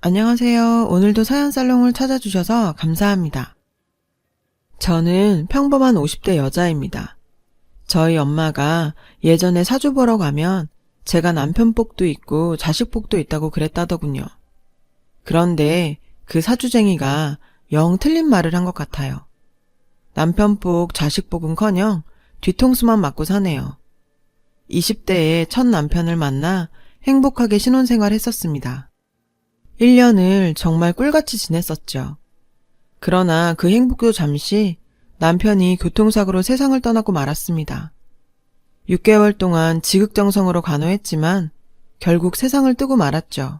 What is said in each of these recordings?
안녕하세요. 오늘도 사연살롱을 찾아주셔서 감사합니다. 저는 평범한 50대 여자입니다. 저희 엄마가 예전에 사주 보러 가면 제가 남편 복도 있고 자식 복도 있다고 그랬다더군요. 그런데 그 사주쟁이가 영 틀린 말을 한 것 같아요. 남편 복, 자식 복은커녕 뒤통수만 맞고 사네요. 20대에 첫 남편을 만나 행복하게 신혼생활 했었습니다. 1년을 정말 꿀같이 지냈었죠. 그러나 그 행복도 잠시 남편이 교통사고로 세상을 떠나고 말았습니다. 6개월 동안 지극정성으로 간호했지만 결국 세상을 뜨고 말았죠.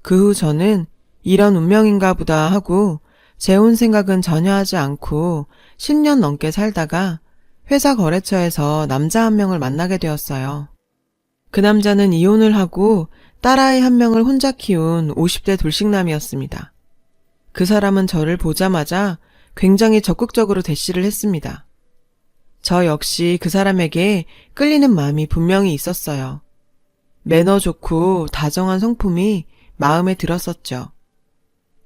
그 후 저는 이런 운명인가 보다 하고 재혼 생각은 전혀 하지 않고 10년 넘게 살다가 회사 거래처에서 남자 한 명을 만나게 되었어요. 그 남자는 이혼을 하고 딸아이 한 명을 혼자 키운 50대 돌싱남이었습니다. 그 사람은 저를 보자마자 굉장히 적극적으로 대시를 했습니다. 저 역시 그 사람에게 끌리는 마음이 분명히 있었어요. 매너 좋고 다정한 성품이 마음에 들었었죠.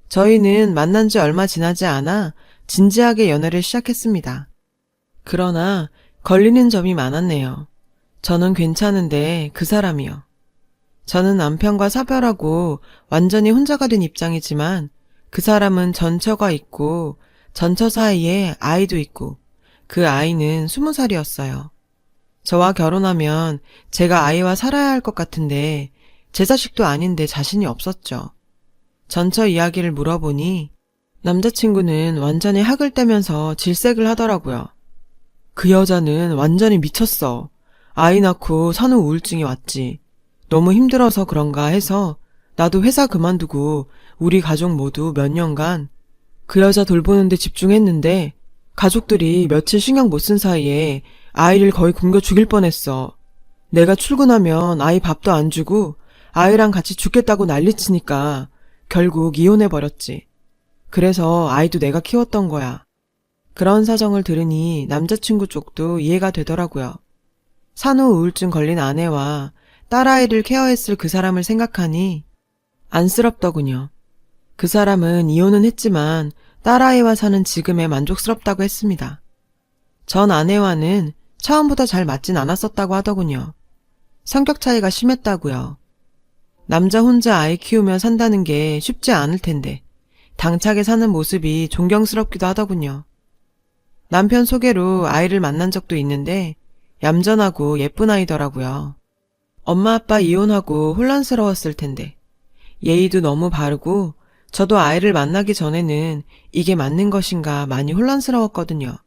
저희는 만난 지 얼마 지나지 않아 진지하게 연애를 시작했습니다. 그러나 걸리는 점이 많았네요. 저는 괜찮은데 그 사람이요. 저는 남편과 사별하고 완전히 혼자가 된 입장이지만 그 사람은 전처가 있고 전처 사이에 아이도 있고 그 아이는 20살이었어요. 저와 결혼하면 제가 아이와 살아야 할 것 같은데 제 자식도 아닌데 자신이 없었죠. 전처 이야기를 물어보니 남자친구는 완전히 학을 떼면서 질색을 하더라고요. 그 여자는 완전히 미쳤어. 아이 낳고 산후 우울증이 왔지. 너무 힘들어서 그런가 해서 나도 회사 그만두고 우리 가족 모두 몇 년간 그 여자 돌보는데 집중했는데 가족들이 며칠 신경 못 쓴 사이에 아이를 거의 굶겨 죽일 뻔했어. 내가 출근하면 아이 밥도 안 주고 아이랑 같이 죽겠다고 난리치니까 결국 이혼해버렸지. 그래서 아이도 내가 키웠던 거야. 그런 사정을 들으니 남자친구 쪽도 이해가 되더라고요. 산후 우울증 걸린 아내와 딸아이를 케어했을 그 사람을 생각하니 안쓰럽더군요. 그 사람은 이혼은 했지만 딸아이와 사는 지금에 만족스럽다고 했습니다. 전 아내와는 처음보다 잘 맞진 않았었다고 하더군요. 성격 차이가 심했다고요. 남자 혼자 아이 키우며 산다는 게 쉽지 않을 텐데 당차게 사는 모습이 존경스럽기도 하더군요. 남편 소개로 아이를 만난 적도 있는데 얌전하고 예쁜 아이더라고요. 엄마 아빠 이혼하고 혼란스러웠을 텐데 예의도 너무 바르고 저도 아이를 만나기 전에는 이게 맞는 것인가 많이 혼란스러웠거든요.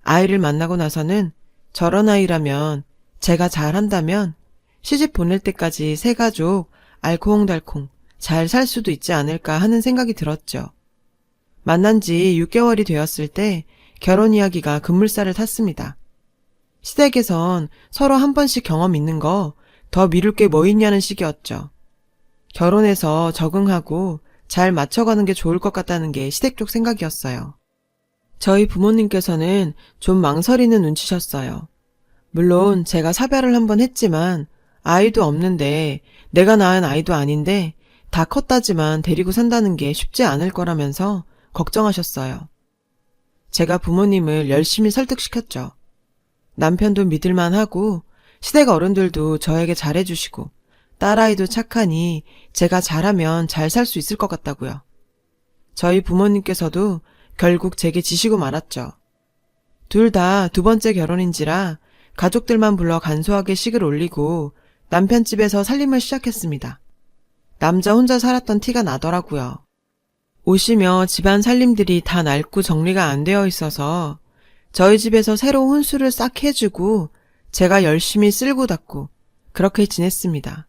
아이를 만나고 나서는 저런 아이라면 제가 잘한다면 시집 보낼 때까지 새 가족 알콩달콩 잘 살 수도 있지 않을까 하는 생각이 들었죠. 만난 지 6개월이 되었을 때 결혼 이야기가 급물살을 탔습니다. 시댁에선 서로 한 번씩 경험 있는 거 더 미룰 게 뭐 있냐는 식이었죠. 결혼해서 적응하고 잘 맞춰가는 게 좋을 것 같다는 게 시댁 쪽 생각이었어요. 저희 부모님께서는 좀 망설이는 눈치셨어요. 물론 제가 사별을 한번 했지만 아이도 없는데 내가 낳은 아이도 아닌데 다 컸다지만 데리고 산다는 게 쉽지 않을 거라면서 걱정하셨어요. 제가 부모님을 열심히 설득시켰죠. 남편도 믿을만하고 시댁 어른들도 저에게 잘해주시고 딸아이도 착하니 제가 잘하면 잘 살 수 있을 것 같다고요. 저희 부모님께서도 결국 제게 지시고 말았죠. 둘 다 2번째 결혼인지라 가족들만 불러 간소하게 식을 올리고 남편 집에서 살림을 시작했습니다. 남자 혼자 살았던 티가 나더라고요. 오시며 집안 살림들이 다 낡고 정리가 안 되어 있어서 저희 집에서 새로 혼수를 싹 해주고 제가 열심히 쓸고 닦고 그렇게 지냈습니다.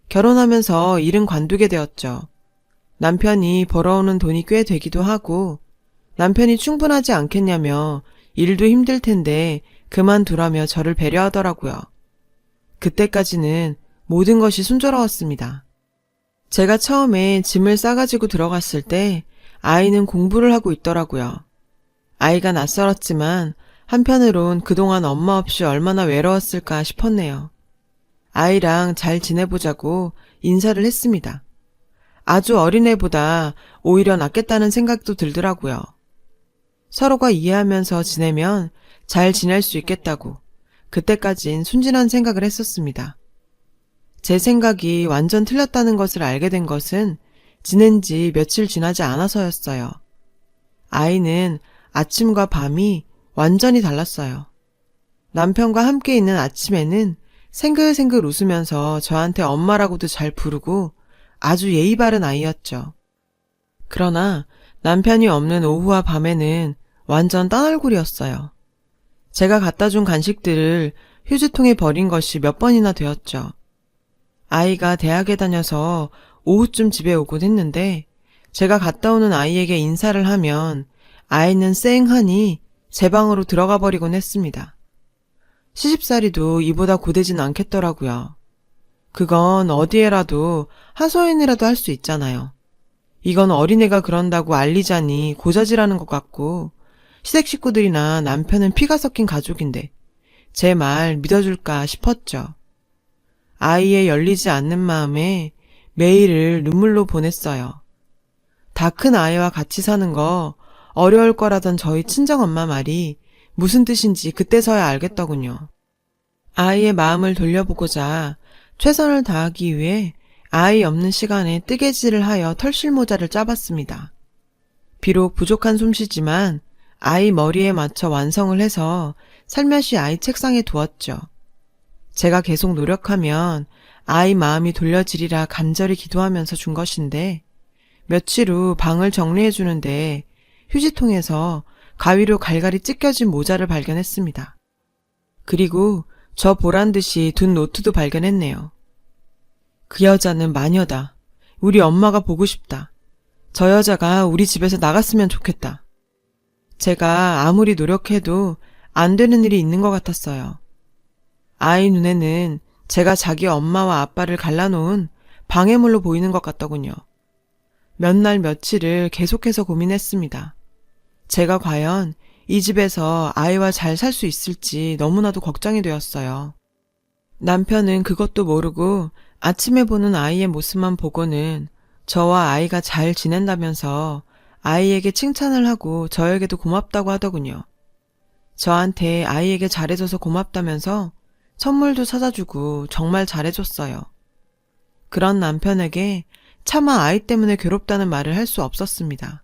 결혼하면서 일은 관두게 되었죠. 남편이 벌어오는 돈이 꽤 되기도 하고 남편이 충분하지 않겠냐며 일도 힘들 텐데 그만두라며 저를 배려하더라고요. 그때까지는 모든 것이 순조로웠습니다. 제가 처음에 짐을 싸가지고 들어갔을 때 아이는 공부를 하고 있더라고요. 아이가 낯설었지만 한편으론 그동안 엄마 없이 얼마나 외로웠을까 싶었네요. 아이랑 잘 지내보자고 인사를 했습니다. 아주 어린애보다 오히려 낫겠다는 생각도 들더라고요. 서로가 이해하면서 지내면 잘 지낼 수 있겠다고 그때까진 순진한 생각을 했었습니다. 제 생각이 완전 틀렸다는 것을 알게 된 것은 지낸 지 며칠 지나지 않아서였어요. 아이는 아침과 밤이 완전히 달랐어요. 남편과 함께 있는 아침에는 생글생글 웃으면서 저한테 엄마라고도 잘 부르고 아주 예의 바른 아이였죠. 그러나 남편이 없는 오후와 밤에는 완전 딴 얼굴이었어요. 제가 갖다 준 간식들을 휴지통에 버린 것이 몇 번이나 되었죠. 아이가 대학에 다녀서 오후쯤 집에 오곤 했는데 제가 갔다 오는 아이에게 인사를 하면 아이는 쌩하니 제 방으로 들어가 버리곤 했습니다. 시집살이도 이보다 고되진 않겠더라고요. 그건 어디에라도 하소연이라도 할 수 있잖아요. 이건 어린애가 그런다고 알리자니 고자질하는 것 같고 시댁 식구들이나 남편은 피가 섞인 가족인데 제 말 믿어줄까 싶었죠. 아이의 열리지 않는 마음에 매일을 눈물로 보냈어요. 다 큰 아이와 같이 사는 거 어려울 거라던 저희 친정엄마 말이 무슨 뜻인지 그때서야 알겠더군요. 아이의 마음을 돌려보고자 최선을 다하기 위해 아이 없는 시간에 뜨개질을 하여 털실모자를 짜봤습니다. 비록 부족한 솜씨지만 아이 머리에 맞춰 완성을 해서 살며시 아이 책상에 두었죠. 제가 계속 노력하면 아이 마음이 돌려지리라 간절히 기도하면서 준 것인데 며칠 후 방을 정리해 주는데 휴지통에서 가위로 갈갈이 찢겨진 모자를 발견했습니다. 그리고 저 보란 듯이 둔 노트도 발견했네요. 그 여자는 마녀다. 우리 엄마가 보고 싶다. 저 여자가 우리 집에서 나갔으면 좋겠다. 제가 아무리 노력해도 안 되는 일이 있는 것 같았어요. 아이 눈에는 제가 자기 엄마와 아빠를 갈라놓은 방해물로 보이는 것 같더군요. 몇 날 며칠을 계속해서 고민했습니다. 제가 과연 이 집에서 아이와 잘 살 수 있을지 너무나도 걱정이 되었어요. 남편은 그것도 모르고 아침에 보는 아이의 모습만 보고는 저와 아이가 잘 지낸다면서 아이에게 칭찬을 하고 저에게도 고맙다고 하더군요. 저한테 아이에게 잘해줘서 고맙다면서 선물도 사다주고 정말 잘해줬어요. 그런 남편에게 차마 아이 때문에 괴롭다는 말을 할 수 없었습니다.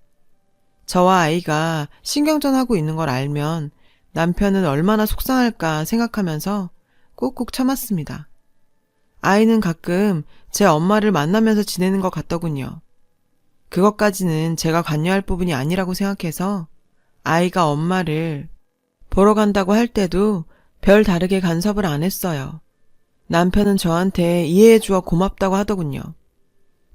저와 아이가 신경전하고 있는 걸 알면 남편은 얼마나 속상할까 생각하면서 꾹꾹 참았습니다. 아이는 가끔 제 엄마를 만나면서 지내는 것 같더군요. 그것까지는 제가 관여할 부분이 아니라고 생각해서 아이가 엄마를 보러 간다고 할 때도 별 다르게 간섭을 안 했어요. 남편은 저한테 이해해 주어 고맙다고 하더군요.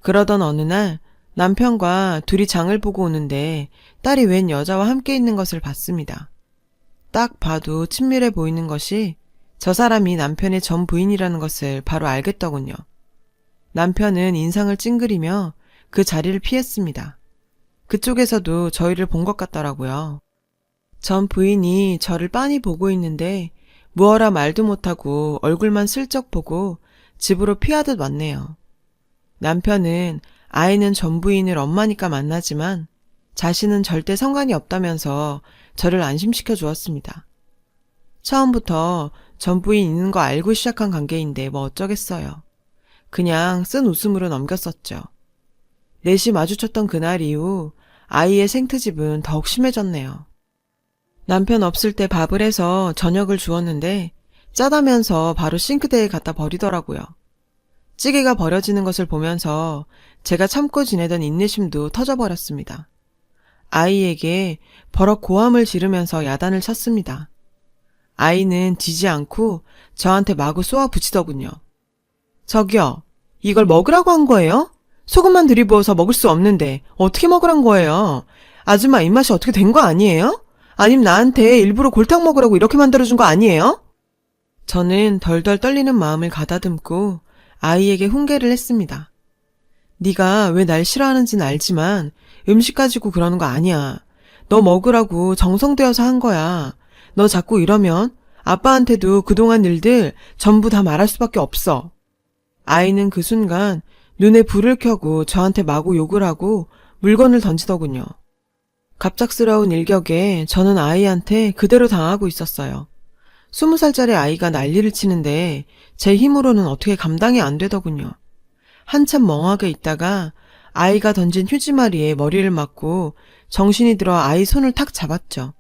그러던 어느 날 남편과 둘이 장을 보고 오는데 딸이 웬 여자와 함께 있는 것을 봤습니다. 딱 봐도 친밀해 보이는 것이 저 사람이 남편의 전 부인이라는 것을 바로 알겠더군요. 남편은 인상을 찡그리며 그 자리를 피했습니다. 그쪽에서도 저희를 본 것 같더라고요. 전 부인이 저를 빤히 보고 있는데 무어라 말도 못하고 얼굴만 슬쩍 보고 집으로 피하듯 왔네요. 남편은 아이는 전 부인을 엄마니까 만나지만 자신은 절대 상관이 없다면서 저를 안심시켜 주었습니다. 처음부터 전 부인 있는 거 알고 시작한 관계인데 뭐 어쩌겠어요. 그냥 쓴 웃음으로 넘겼었죠. 넷이 마주쳤던 그날 이후 아이의 생트집은 더욱 심해졌네요. 남편 없을 때 밥을 해서 저녁을 주었는데 짜다면서 바로 싱크대에 갖다 버리더라고요. 찌개가 버려지는 것을 보면서 제가 참고 지내던 인내심도 터져버렸습니다. 아이에게 버럭 고함을 지르면서 야단을 쳤습니다. 아이는 지지 않고 저한테 마구 쏘아 붙이더군요. 저기요, 이걸 먹으라고 한 거예요? 소금만 들이부어서 먹을 수 없는데 어떻게 먹으란 거예요? 아줌마 입맛이 어떻게 된 거 아니에요? 아님 나한테 일부러 골탕 먹으라고 이렇게 만들어준 거 아니에요? 저는 덜덜 떨리는 마음을 가다듬고 아이에게 훈계를 했습니다. 네가 왜 날 싫어하는지는 알지만 음식 가지고 그러는 거 아니야. 너 먹으라고 정성되어서 한 거야. 너 자꾸 이러면 아빠한테도 그동안 일들 전부 다 말할 수밖에 없어. 아이는 그 순간 눈에 불을 켜고 저한테 마구 욕을 하고 물건을 던지더군요. 갑작스러운 일격에 저는 아이한테 그대로 당하고 있었어요. 20살짜리 아이가 난리를 치는데 제 힘으로는 어떻게 감당이 안 되더군요. 한참 멍하게 있다가 아이가 던진 휴지마리에 머리를 맞고 정신이 들어 아이 손을 탁 잡았죠.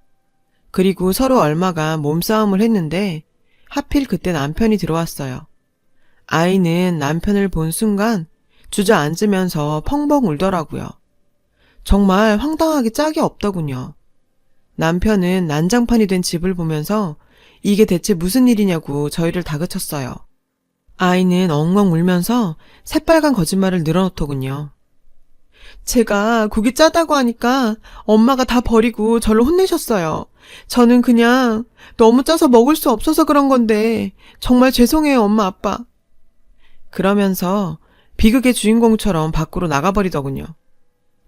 그리고 서로 얼마간 몸싸움을 했는데 하필 그때 남편이 들어왔어요. 아이는 남편을 본 순간 주저앉으면서 펑펑 울더라고요. 정말 황당하게 짝이 없더군요. 남편은 난장판이 된 집을 보면서 이게 대체 무슨 일이냐고 저희를 다그쳤어요. 아이는 엉엉 울면서 새빨간 거짓말을 늘어놓더군요. 제가 국이 짜다고 하니까 엄마가 다 버리고 저를 혼내셨어요. 저는 그냥 너무 짜서 먹을 수 없어서 그런 건데 정말 죄송해요, 엄마, 아빠. 그러면서 비극의 주인공처럼 밖으로 나가버리더군요.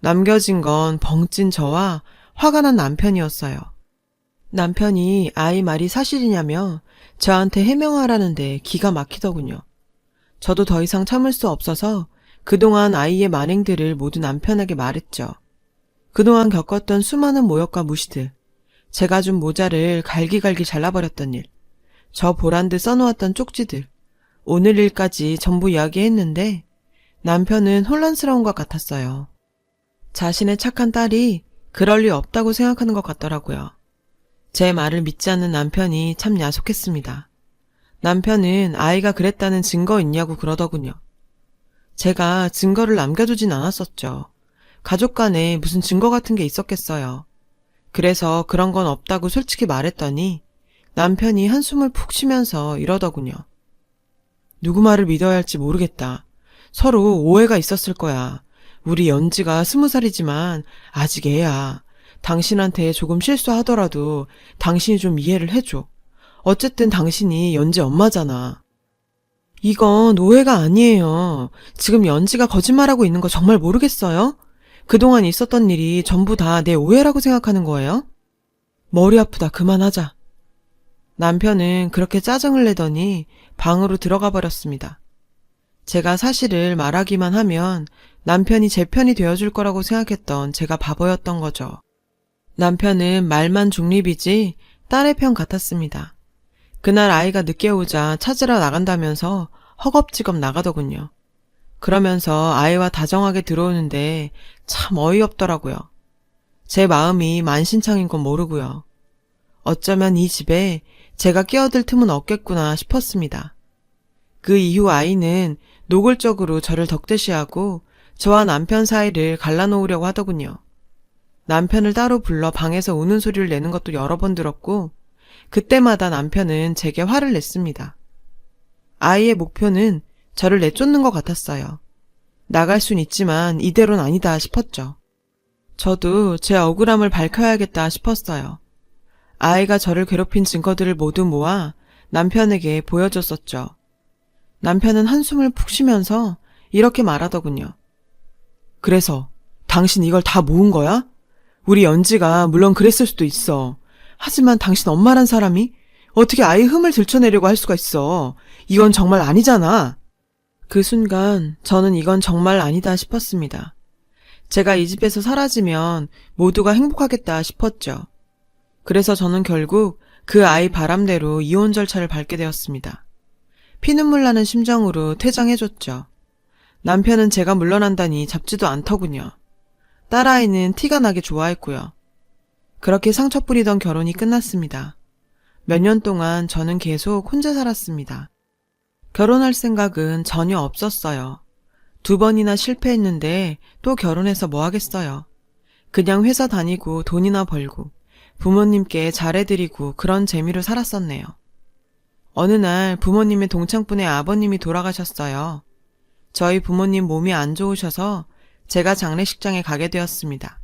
남겨진 건 벙찐 저와 화가 난 남편이었어요. 남편이 아이 말이 사실이냐며 저한테 해명하라는데 기가 막히더군요. 저도 더 이상 참을 수 없어서 그동안 아이의 만행들을 모두 남편에게 말했죠. 그동안 겪었던 수많은 모욕과 무시들, 제가 준 모자를 갈기갈기 잘라버렸던 일, 저 보란듯 써놓았던 쪽지들, 오늘 일까지 전부 이야기했는데 남편은 혼란스러운 것 같았어요. 자신의 착한 딸이 그럴 리 없다고 생각하는 것 같더라고요. 제 말을 믿지 않는 남편이 참 야속했습니다. 남편은 아이가 그랬다는 증거 있냐고 그러더군요. 제가 증거를 남겨두진 않았었죠. 가족 간에 무슨 증거 같은 게 있었겠어요. 그래서 그런 건 없다고 솔직히 말했더니 남편이 한숨을 푹 쉬면서 이러더군요. 누구 말을 믿어야 할지 모르겠다. 서로 오해가 있었을 거야. 우리 연지가 20살이지만 아직 애야. 당신한테 조금 실수하더라도 당신이 좀 이해를 해줘. 어쨌든 당신이 연지 엄마잖아. 이건 오해가 아니에요. 지금 연지가 거짓말하고 있는 거 정말 모르겠어요? 그동안 있었던 일이 전부 다 내 오해라고 생각하는 거예요? 머리 아프다. 그만하자. 남편은 그렇게 짜증을 내더니 방으로 들어가 버렸습니다. 제가 사실을 말하기만 하면 남편이 제 편이 되어줄 거라고 생각했던 제가 바보였던 거죠. 남편은 말만 중립이지 딸의 편 같았습니다. 그날 아이가 늦게 오자 찾으러 나간다면서 허겁지겁 나가더군요. 그러면서 아이와 다정하게 들어오는데 참 어이없더라고요. 제 마음이 만신창인 건 모르고요. 어쩌면 이 집에 제가 끼어들 틈은 없겠구나 싶었습니다. 그 이후 아이는 노골적으로 저를 덕대시하고 저와 남편 사이를 갈라놓으려고 하더군요. 남편을 따로 불러 방에서 우는 소리를 내는 것도 여러 번 들었고 그때마다 남편은 제게 화를 냈습니다. 아이의 목표는 저를 내쫓는 것 같았어요. 나갈 순 있지만 이대로는 아니다 싶었죠. 저도 제 억울함을 밝혀야겠다 싶었어요. 아이가 저를 괴롭힌 증거들을 모두 모아 남편에게 보여줬었죠. 남편은 한숨을 푹 쉬면서 이렇게 말하더군요. 그래서 당신 이걸 다 모은 거야? 우리 연지가 물론 그랬을 수도 있어. 하지만 당신 엄마란 사람이 어떻게 아이 흠을 들춰내려고 할 수가 있어. 이건 정말 아니잖아. 그 순간 저는 이건 정말 아니다 싶었습니다. 제가 이 집에서 사라지면 모두가 행복하겠다 싶었죠. 그래서 저는 결국 그 아이 바람대로 이혼 절차를 밟게 되었습니다. 피눈물 나는 심정으로 퇴장해줬죠. 남편은 제가 물러난다니 잡지도 않더군요. 딸아이는 티가 나게 좋아했고요. 그렇게 상처 뿌리던 결혼이 끝났습니다. 몇 년 동안 저는 계속 혼자 살았습니다. 결혼할 생각은 전혀 없었어요. 2번이나 실패했는데 또 결혼해서 뭐 하겠어요. 그냥 회사 다니고 돈이나 벌고 부모님께 잘해드리고 그런 재미로 살았었네요. 어느 날 부모님의 동창분의 아버님이 돌아가셨어요. 저희 부모님 몸이 안 좋으셔서 제가 장례식장에 가게 되었습니다.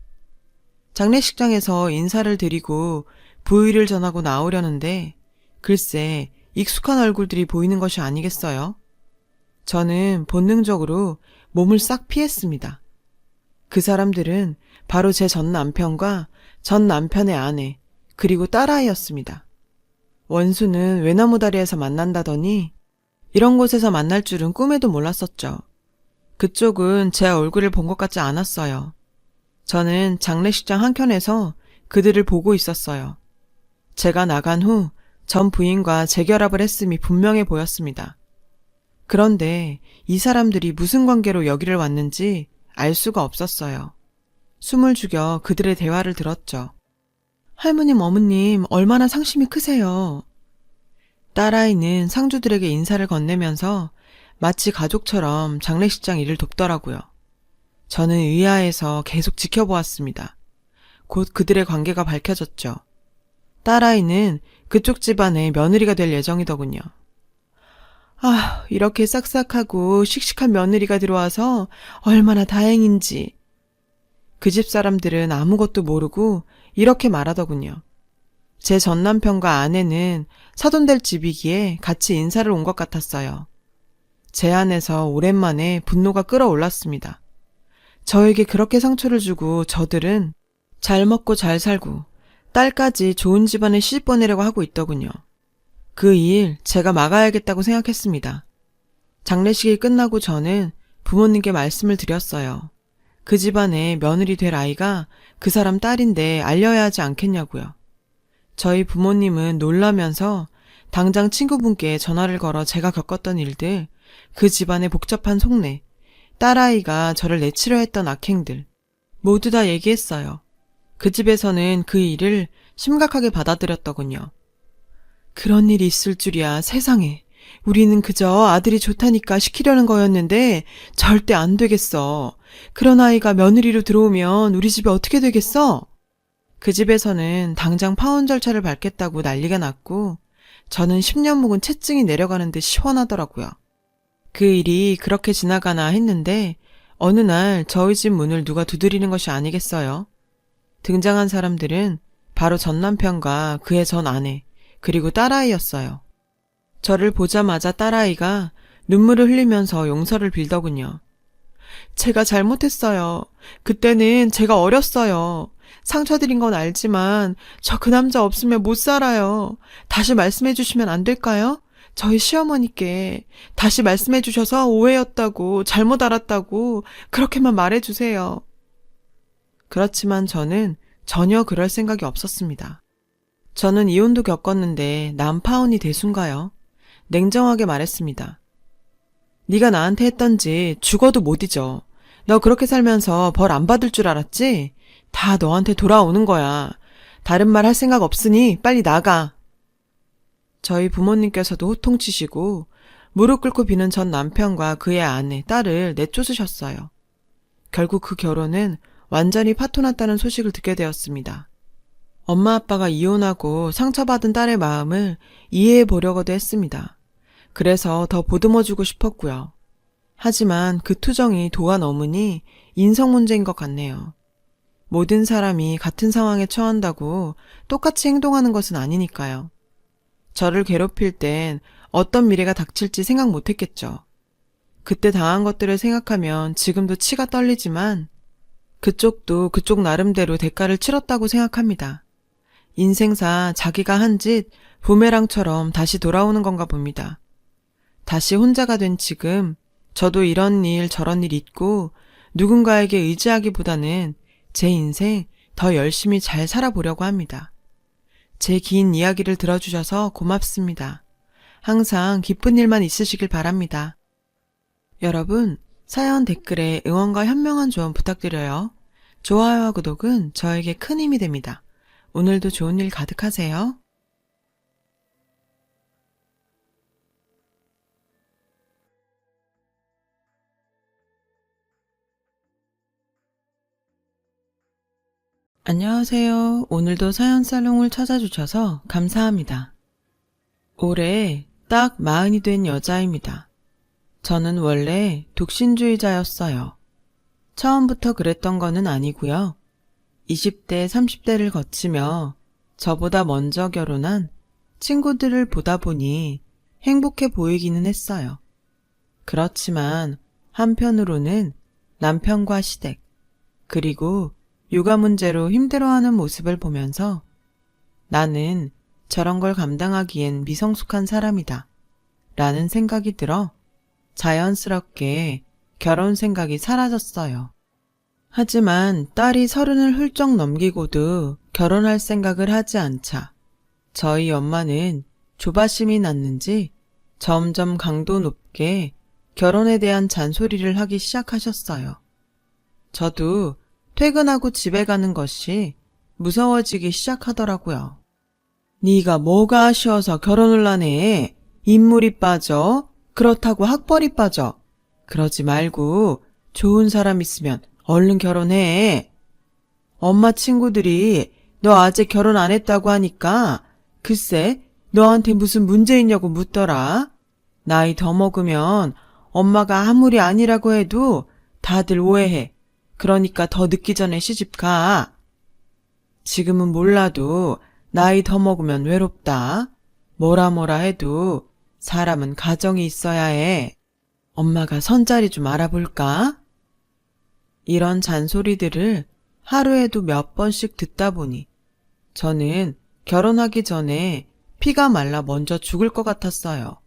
장례식장에서 인사를 드리고 부의를 전하고 나오려는데 글쎄 익숙한 얼굴들이 보이는 것이 아니겠어요? 저는 본능적으로 몸을 싹 피했습니다. 그 사람들은 바로 제 전 남편과 전 남편의 아내 그리고 딸아이였습니다. 원수는 외나무 다리에서 만난다더니 이런 곳에서 만날 줄은 꿈에도 몰랐었죠. 그쪽은 제 얼굴을 본 것 같지 않았어요. 저는 장례식장 한켠에서 그들을 보고 있었어요. 제가 나간 후 전 부인과 재결합을 했음이 분명해 보였습니다. 그런데 이 사람들이 무슨 관계로 여기를 왔는지 알 수가 없었어요. 숨을 죽여 그들의 대화를 들었죠. 할머님, 어머님, 얼마나 상심이 크세요. 딸아이는 상주들에게 인사를 건네면서 마치 가족처럼 장례식장 일을 돕더라고요. 저는 의아해서 계속 지켜보았습니다. 곧 그들의 관계가 밝혀졌죠. 딸아이는 그쪽 집안의 며느리가 될 예정이더군요. 아, 이렇게 싹싹하고 씩씩한 며느리가 들어와서 얼마나 다행인지. 그 집 사람들은 아무것도 모르고 이렇게 말하더군요. 제 전남편과 아내는 사돈될 집이기에 같이 인사를 온 것 같았어요. 제 안에서 오랜만에 분노가 끌어올랐습니다. 저에게 그렇게 상처를 주고 저들은 잘 먹고 잘 살고 딸까지 좋은 집안에 시집 보내려고 하고 있더군요. 그 일 제가 막아야겠다고 생각했습니다. 장례식이 끝나고 저는 부모님께 말씀을 드렸어요. 그 집안에 며느리 될 아이가 그 사람 딸인데 알려야 하지 않겠냐고요. 저희 부모님은 놀라면서 당장 친구분께 전화를 걸어 제가 겪었던 일들, 그 집안의 복잡한 속내, 딸아이가 저를 내치려 했던 악행들 모두 다 얘기했어요. 그 집에서는 그 일을 심각하게 받아들였더군요. 그런 일이 있을 줄이야, 세상에. 우리는 그저 아들이 좋다니까 시키려는 거였는데 절대 안 되겠어. 그런 아이가 며느리로 들어오면 우리 집에 어떻게 되겠어? 그 집에서는 당장 파혼 절차를 밟겠다고 난리가 났고 저는 10년 묵은 채증이 내려가는 듯 시원하더라고요. 그 일이 그렇게 지나가나 했는데 어느 날 저희 집 문을 누가 두드리는 것이 아니겠어요? 등장한 사람들은 바로 전 남편과 그의 전 아내, 그리고 딸아이였어요. 저를 보자마자 딸아이가 눈물을 흘리면서 용서를 빌더군요. 제가 잘못했어요. 그때는 제가 어렸어요. 상처드린 건 알지만 저 그 남자 없으면 못 살아요. 다시 말씀해 주시면 안 될까요? 저희 시어머니께 다시 말씀해 주셔서 오해였다고, 잘못 알았다고 그렇게만 말해 주세요. 그렇지만 저는 전혀 그럴 생각이 없었습니다. 저는 이혼도 겪었는데 남파혼이 대수인가요? 냉정하게 말했습니다. 네가 나한테 했던지 죽어도 못 잊어. 너 그렇게 살면서 벌 안 받을 줄 알았지? 다 너한테 돌아오는 거야. 다른 말 할 생각 없으니 빨리 나가. 저희 부모님께서도 호통치시고 무릎 꿇고 비는 전 남편과 그의 아내, 딸을 내쫓으셨어요. 결국 그 결혼은 완전히 파토났다는 소식을 듣게 되었습니다. 엄마 아빠가 이혼하고 상처받은 딸의 마음을 이해해 보려고도 했습니다. 그래서 더 보듬어주고 싶었고요. 하지만 그 투정이 도가 넘으니 인성 문제인 것 같네요. 모든 사람이 같은 상황에 처한다고 똑같이 행동하는 것은 아니니까요. 저를 괴롭힐 땐 어떤 미래가 닥칠지 생각 못했겠죠. 그때 당한 것들을 생각하면 지금도 치가 떨리지만 그쪽도 그쪽 나름대로 대가를 치렀다고 생각합니다. 인생사 자기가 한 짓 부메랑처럼 다시 돌아오는 건가 봅니다. 다시 혼자가 된 지금 저도 이런 일 저런 일 있고 누군가에게 의지하기보다는 제 인생 더 열심히 잘 살아보려고 합니다. 제 긴 이야기를 들어주셔서 고맙습니다. 항상 기쁜 일만 있으시길 바랍니다. 여러분, 사연 댓글에 응원과 현명한 조언 부탁드려요. 좋아요와 구독은 저에게 큰 힘이 됩니다. 오늘도 좋은 일 가득하세요. 안녕하세요. 오늘도 사연 살롱을 찾아주셔서 감사합니다. 올해 딱 40이 된 여자입니다. 저는 원래 독신주의자였어요. 처음부터 그랬던 거는 아니고요. 20대, 30대를 거치며 저보다 먼저 결혼한 친구들을 보다 보니 행복해 보이기는 했어요. 그렇지만 한편으로는 남편과 시댁, 그리고 육아 문제로 힘들어하는 모습을 보면서 나는 저런 걸 감당하기엔 미성숙한 사람이다 라는 생각이 들어 자연스럽게 결혼 생각이 사라졌어요. 하지만 딸이 30을 훌쩍 넘기고도 결혼할 생각을 하지 않자 저희 엄마는 조바심이 났는지 점점 강도 높게 결혼에 대한 잔소리를 하기 시작하셨어요. 저도 퇴근하고 집에 가는 것이 무서워지기 시작하더라고요. 네가 뭐가 아쉬워서 결혼을 안 해? 인물이 빠져? 그렇다고 학벌이 빠져? 그러지 말고 좋은 사람 있으면 얼른 결혼해. 엄마 친구들이 너 아직 결혼 안 했다고 하니까 글쎄 너한테 무슨 문제 있냐고 묻더라. 나이 더 먹으면 엄마가 아무리 아니라고 해도 다들 오해해. 그러니까 더 늦기 전에 시집 가. 지금은 몰라도 나이 더 먹으면 외롭다. 뭐라 해도 사람은 가정이 있어야 해. 엄마가 선자리 좀 알아볼까? 이런 잔소리들을 하루에도 몇 번씩 듣다 보니 저는 결혼하기 전에 피가 말라 먼저 죽을 것 같았어요.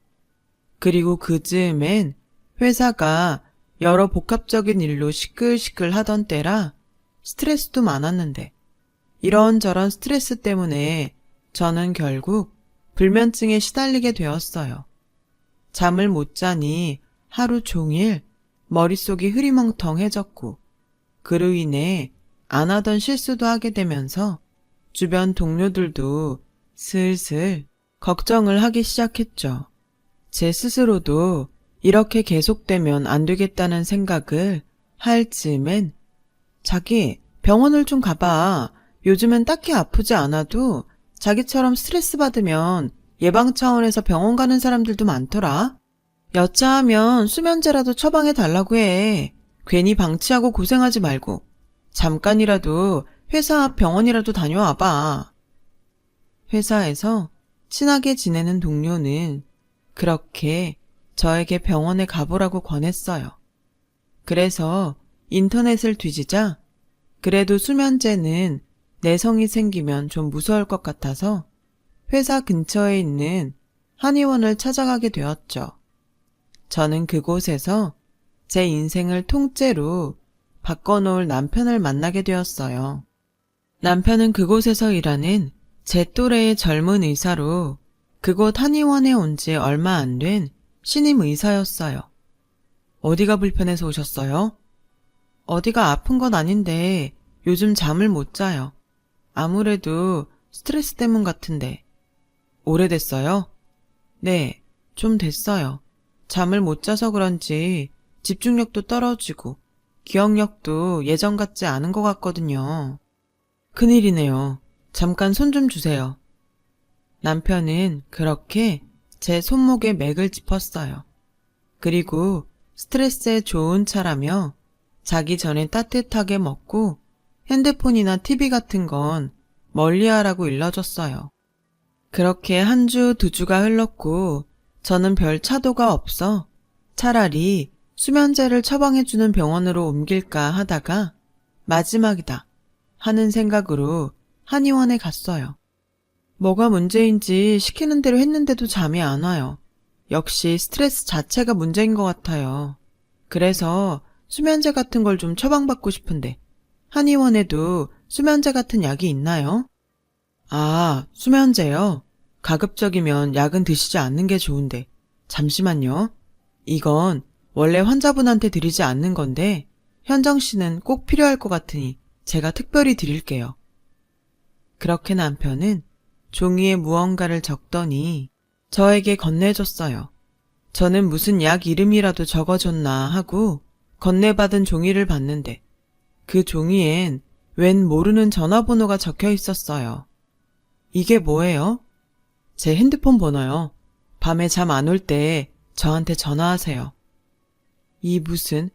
그리고 그 즈음엔 회사가 여러 복합적인 일로 시끌시끌 하던 때라 스트레스도 많았는데 이런저런 스트레스 때문에 저는 결국 불면증에 시달리게 되었어요. 잠을 못 자니 하루 종일 머릿속이 흐리멍텅해졌고 그로 인해 안 하던 실수도 하게 되면서 주변 동료들도 슬슬 걱정을 하기 시작했죠. 제 스스로도 이렇게 계속되면 안 되겠다는 생각을 할 즈음엔 자기 병원을 좀 가봐. 요즘엔 딱히 아프지 않아도 자기처럼 스트레스 받으면 예방 차원에서 병원 가는 사람들도 많더라. 여차하면 수면제라도 처방해 달라고 해. 괜히 방치하고 고생하지 말고 잠깐이라도 회사 앞 병원이라도 다녀와봐. 회사에서 친하게 지내는 동료는 그렇게 저에게 병원에 가보라고 권했어요. 그래서 인터넷을 뒤지자 그래도 수면제는 내성이 생기면 좀 무서울 것 같아서 회사 근처에 있는 한의원을 찾아가게 되었죠. 저는 그곳에서 제 인생을 통째로 바꿔놓을 남편을 만나게 되었어요. 남편은 그곳에서 일하는 제 또래의 젊은 의사로 그곳 한의원에 온 지 얼마 안 된 신임 의사였어요. 어디가 불편해서 오셨어요? 어디가 아픈 건 아닌데 요즘 잠을 못 자요. 아무래도 스트레스 때문 같은데. 오래됐어요? 네, 좀 됐어요. 잠을 못 자서 그런지 집중력도 떨어지고 기억력도 예전 같지 않은 것 같거든요. 큰일이네요. 잠깐 손 좀 주세요. 남편은 그렇게 제 손목에 맥을 짚었어요. 그리고 스트레스에 좋은 차라며 자기 전에 따뜻하게 먹고 핸드폰이나 TV 같은 건 멀리하라고 일러줬어요. 그렇게 한 주, 두 주가 흘렀고 저는 별 차도가 없어 차라리 수면제를 처방해주는 병원으로 옮길까 하다가 마지막이다 하는 생각으로 한의원에 갔어요. 뭐가 문제인지 시키는 대로 했는데도 잠이 안 와요. 역시 스트레스 자체가 문제인 것 같아요. 그래서 수면제 같은 걸 좀 처방받고 싶은데 한의원에도 수면제 같은 약이 있나요? 아, 수면제요? 가급적이면 약은 드시지 않는 게 좋은데 잠시만요. 이건 원래 환자분한테 드리지 않는 건데 현정 씨는 꼭 필요할 것 같으니 제가 특별히 드릴게요. 그렇게 남편은 종이에 무언가를 적더니 저에게 건네줬어요. 저는 무슨 약 이름이라도 적어줬나 하고 건네받은 종이를 봤는데 그 종이엔 웬 모르는 전화번호가 적혀 있었어요. 이게 뭐예요? 제 핸드폰 번호요. 밤에 잠 안 올 때 저한테 전화하세요. 이 무슨...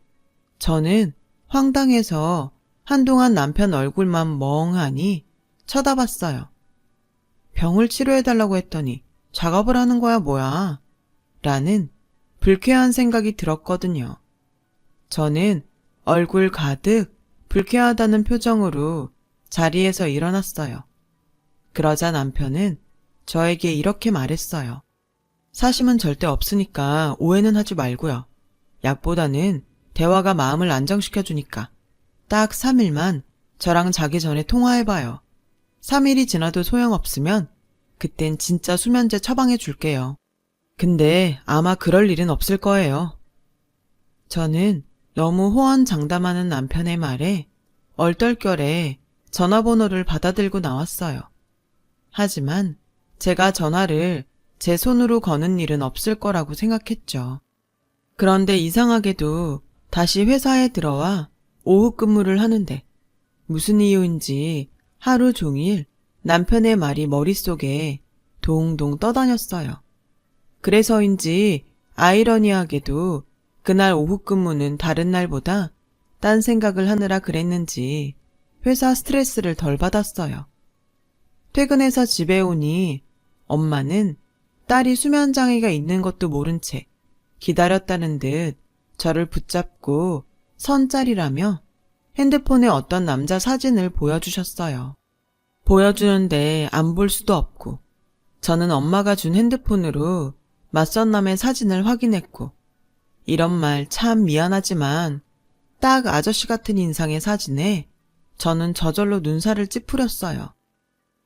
저는 황당해서 한동안 남편 얼굴만 멍하니 쳐다봤어요. 병을 치료해달라고 했더니 작업을 하는 거야 뭐야? 라는 불쾌한 생각이 들었거든요. 저는 얼굴 가득 불쾌하다는 표정으로 자리에서 일어났어요. 그러자 남편은 저에게 이렇게 말했어요. 사심은 절대 없으니까 오해는 하지 말고요. 약보다는 대화가 마음을 안정시켜주니까 딱 3일만 저랑 자기 전에 통화해봐요. 3일이 지나도 소용없으면 그땐 진짜 수면제 처방해 줄게요. 근데 아마 그럴 일은 없을 거예요. 저는 너무 호언장담하는 남편의 말에 얼떨결에 전화번호를 받아들고 나왔어요. 하지만 제가 전화를 제 손으로 거는 일은 없을 거라고 생각했죠. 그런데 이상하게도 다시 회사에 들어와 오후 근무를 하는데 무슨 이유인지 하루 종일 남편의 말이 머릿속에 동동 떠다녔어요. 그래서인지 아이러니하게도 그날 오후 근무는 다른 날보다 딴 생각을 하느라 그랬는지 회사 스트레스를 덜 받았어요. 퇴근해서 집에 오니 엄마는 딸이 수면장애가 있는 것도 모른 채 기다렸다는 듯 저를 붙잡고 선짜리라며 핸드폰에 어떤 남자 사진을 보여주셨어요. 보여주는데 안 볼 수도 없고 저는 엄마가 준 핸드폰으로 맞선 남의 사진을 확인했고 이런 말 참 미안하지만 딱 아저씨 같은 인상의 사진에 저는 저절로 눈살을 찌푸렸어요.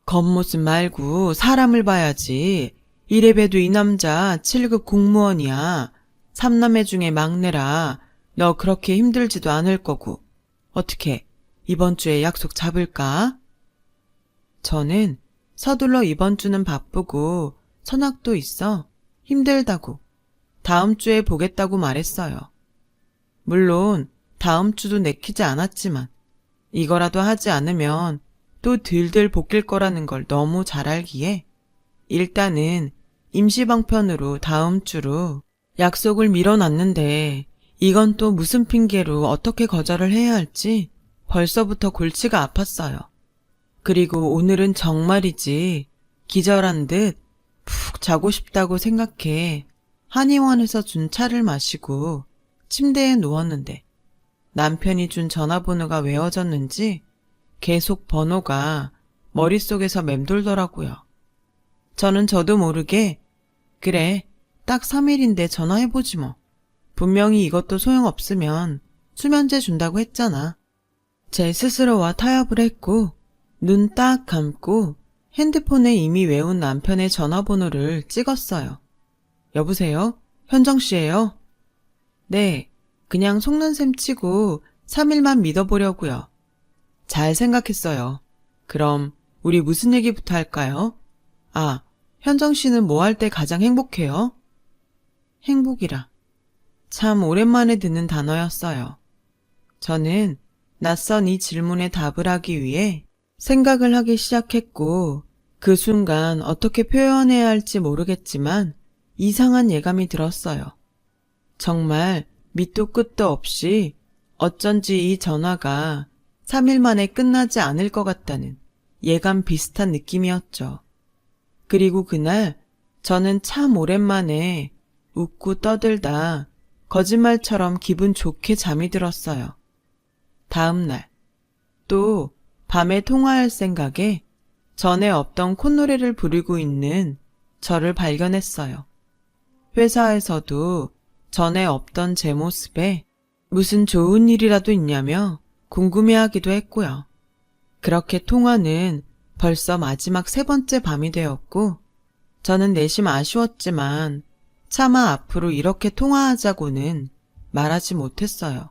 겉모습 말고 사람을 봐야지. 이래봬도 이 남자 7급 공무원이야. 3남매 중에 막내라. 너 그렇게 힘들지도 않을 거고. 어떻게 이번 주에 약속 잡을까? 저는 서둘러 이번 주는 바쁘고 선약도 있어 힘들다고 다음 주에 보겠다고 말했어요. 물론 다음 주도 내키지 않았지만 이거라도 하지 않으면 또 들들 볶일 거라는 걸 너무 잘 알기에 일단은 임시방편으로 다음 주로 약속을 미뤄놨는데 이건 또 무슨 핑계로 어떻게 거절을 해야 할지 벌써부터 골치가 아팠어요. 그리고 오늘은 정말이지 기절한 듯 푹 자고 싶다고 생각해 한의원에서 준 차를 마시고 침대에 누웠는데 남편이 준 전화번호가 외워졌는지 계속 번호가 머릿속에서 맴돌더라고요. 저는 저도 모르게 그래 딱 3일인데 전화해보지 뭐. 분명히 이것도 소용없으면 수면제 준다고 했잖아. 제 스스로와 타협을 했고 눈 딱 감고 핸드폰에 이미 외운 남편의 전화번호를 찍었어요. 여보세요? 현정씨예요? 네, 그냥 속는 셈 치고 3일만 믿어보려고요. 잘 생각했어요. 그럼 우리 무슨 얘기부터 할까요? 아, 현정씨는 뭐 할 때 가장 행복해요? 행복이라. 참 오랜만에 듣는 단어였어요. 저는 낯선 이 질문에 답을 하기 위해 생각을 하기 시작했고 그 순간 어떻게 표현해야 할지 모르겠지만 이상한 예감이 들었어요. 정말 밑도 끝도 없이 어쩐지 이 전화가 3일 만에 끝나지 않을 것 같다는 예감 비슷한 느낌이었죠. 그리고 그날 저는 참 오랜만에 웃고 떠들다 거짓말처럼 기분 좋게 잠이 들었어요. 다음 날 또 밤에 통화할 생각에 전에 없던 콧노래를 부르고 있는 저를 발견했어요. 회사에서도 전에 없던 제 모습에 무슨 좋은 일이라도 있냐며 궁금해하기도 했고요. 그렇게 통화는 벌써 마지막 3번째 밤이 되었고 저는 내심 아쉬웠지만 차마 앞으로 이렇게 통화하자고는 말하지 못했어요.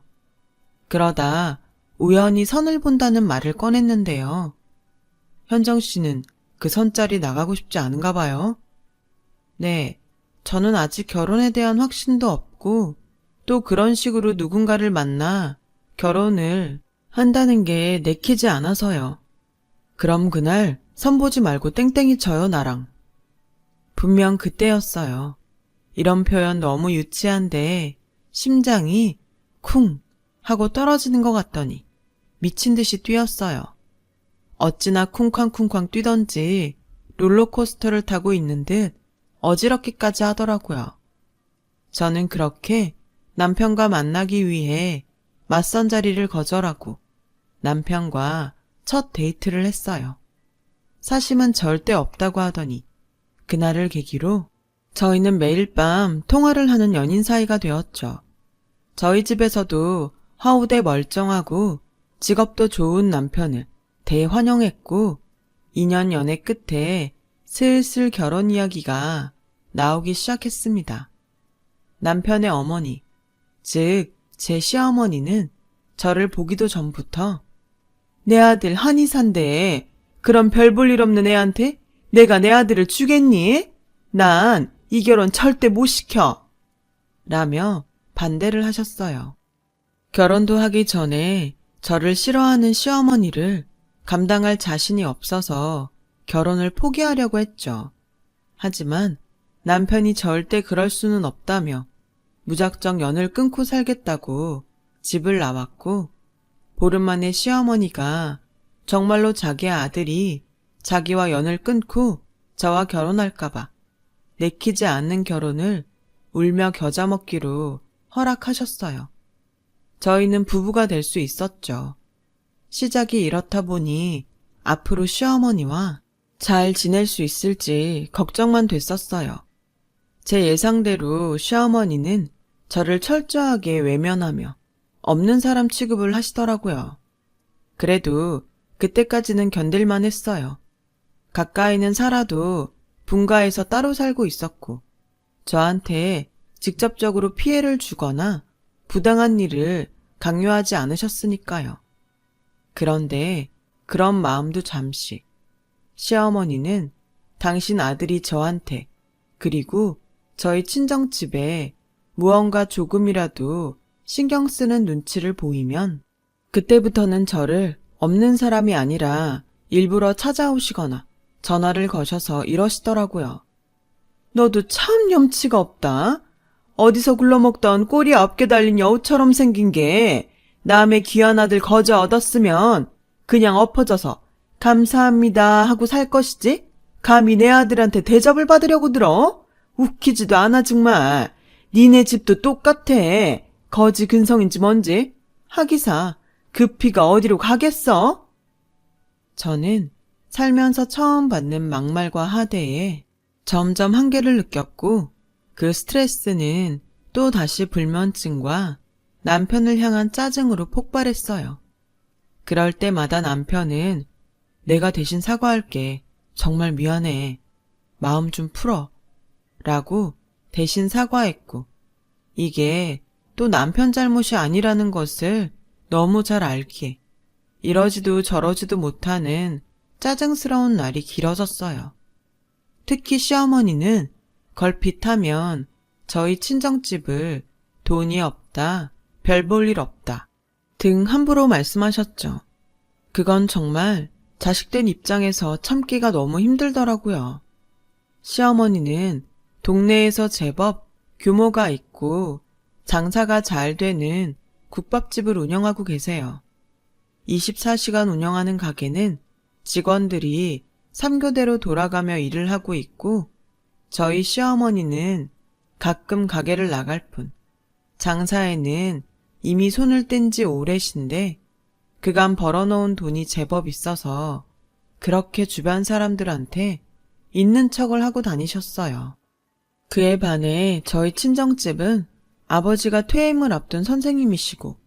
그러다 우연히 선을 본다는 말을 꺼냈는데요. 현정 씨는 그 선자리 나가고 싶지 않은가 봐요. 네, 저는 아직 결혼에 대한 확신도 없고 또 그런 식으로 누군가를 만나 결혼을 한다는 게 내키지 않아서요. 그럼 그날 선보지 말고 땡땡이 쳐요 나랑. 분명 그때였어요. 이런 표현 너무 유치한데 심장이 쿵 하고 떨어지는 것 같더니 미친 듯이 뛰었어요. 어찌나 쿵쾅쿵쾅 뛰던지 롤러코스터를 타고 있는 듯 어지럽기까지 하더라고요. 저는 그렇게 남편과 만나기 위해 맞선 자리를 거절하고 남편과 첫 데이트를 했어요. 사심은 절대 없다고 하더니 그날을 계기로 저희는 매일 밤 통화를 하는 연인 사이가 되었죠. 저희 집에서도 허우대 멀쩡하고 직업도 좋은 남편을 대환영했고 2년 연애 끝에 슬슬 결혼 이야기가 나오기 시작했습니다. 남편의 어머니, 즉 제 시어머니는 저를 보기도 전부터 내 아들 한의사인데 그런 별 볼 일 없는 애한테 내가 내 아들을 주겠니? 난 이 결혼 절대 못 시켜! 라며 반대를 하셨어요. 결혼도 하기 전에 저를 싫어하는 시어머니를 감당할 자신이 없어서 결혼을 포기하려고 했죠. 하지만 남편이 절대 그럴 수는 없다며 무작정 연을 끊고 살겠다고 집을 나왔고 보름 만에 시어머니가 정말로 자기 아들이 자기와 연을 끊고 저와 결혼할까봐 내키지 않는 결혼을 울며 겨자 먹기로 허락하셨어요. 저희는 부부가 될 수 있었죠. 시작이 이렇다 보니 앞으로 시어머니와 잘 지낼 수 있을지 걱정만 됐었어요. 제 예상대로 시어머니는 저를 철저하게 외면하며 없는 사람 취급을 하시더라고요. 그래도 그때까지는 견딜만 했어요. 가까이는 살아도 분가해서 따로 살고 있었고 저한테 직접적으로 피해를 주거나 부당한 일을 강요하지 않으셨으니까요. 그런데 그런 마음도 잠시. 시어머니는 당신 아들이 저한테 그리고 저희 친정집에 무언가 조금이라도 신경 쓰는 눈치를 보이면 그때부터는 저를 없는 사람이 아니라 일부러 찾아오시거나 전화를 거셔서 이러시더라고요. 너도 참 염치가 없다. 어디서 굴러먹던 꼬리 9개 달린 여우처럼 생긴 게 남의 귀한 아들 거저 얻었으면 그냥 엎어져서 감사합니다 하고 살 것이지 감히 내 아들한테 대접을 받으려고 들어? 웃기지도 않아 정말. 니네 집도 똑같아. 거지 근성인지 뭔지. 하기사 그 피가 어디로 가겠어? 저는 살면서 처음 받는 막말과 하대에 점점 한계를 느꼈고 그 스트레스는 또 다시 불면증과 남편을 향한 짜증으로 폭발했어요. 그럴 때마다 남편은 내가 대신 사과할게. 정말 미안해. 마음 좀 풀어. 라고 대신 사과했고 이게 또 남편 잘못이 아니라는 것을 너무 잘 알기에 이러지도 저러지도 못하는 짜증스러운 날이 길어졌어요. 특히 시어머니는 걸핏하면 저희 친정집을 돈이 없다, 별 볼 일 없다 등 함부로 말씀하셨죠. 그건 정말 자식된 입장에서 참기가 너무 힘들더라고요. 시어머니는 동네에서 제법 규모가 있고 장사가 잘 되는 국밥집을 운영하고 계세요. 24시간 운영하는 가게는 직원들이 3교대로 돌아가며 일을 하고 있고 저희 시어머니는 가끔 가게를 나갈 뿐 장사에는 이미 손을 뗀 지 오래신데 그간 벌어놓은 돈이 제법 있어서 그렇게 주변 사람들한테 있는 척을 하고 다니셨어요. 그에 반해 저희 친정집은 아버지가 퇴임을 앞둔 선생님이시고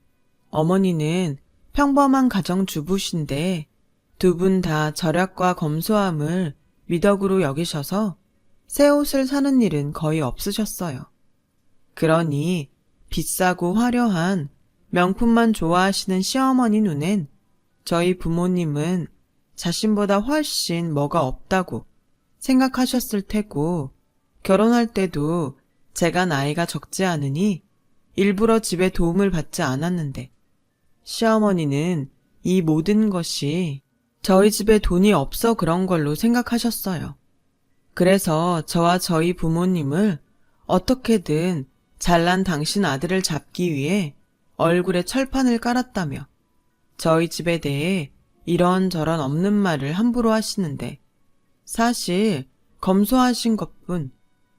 어머니는 평범한 가정주부신데 두 분 다 절약과 검소함을 미덕으로 여기셔서 새 옷을 사는 일은 거의 없으셨어요. 그러니 비싸고 화려한 명품만 좋아하시는 시어머니 눈엔 저희 부모님은 자신보다 훨씬 뭐가 없다고 생각하셨을 테고 결혼할 때도 제가 나이가 적지 않으니 일부러 집에 도움을 받지 않았는데 시어머니는 이 모든 것이 저희 집에 돈이 없어 그런 걸로 생각하셨어요. 그래서 저와 저희 부모님을 어떻게든 잘난 당신 아들을 잡기 위해 얼굴에 철판을 깔았다며 저희 집에 대해 이런저런 없는 말을 함부로 하시는데 사실 검소하신 것뿐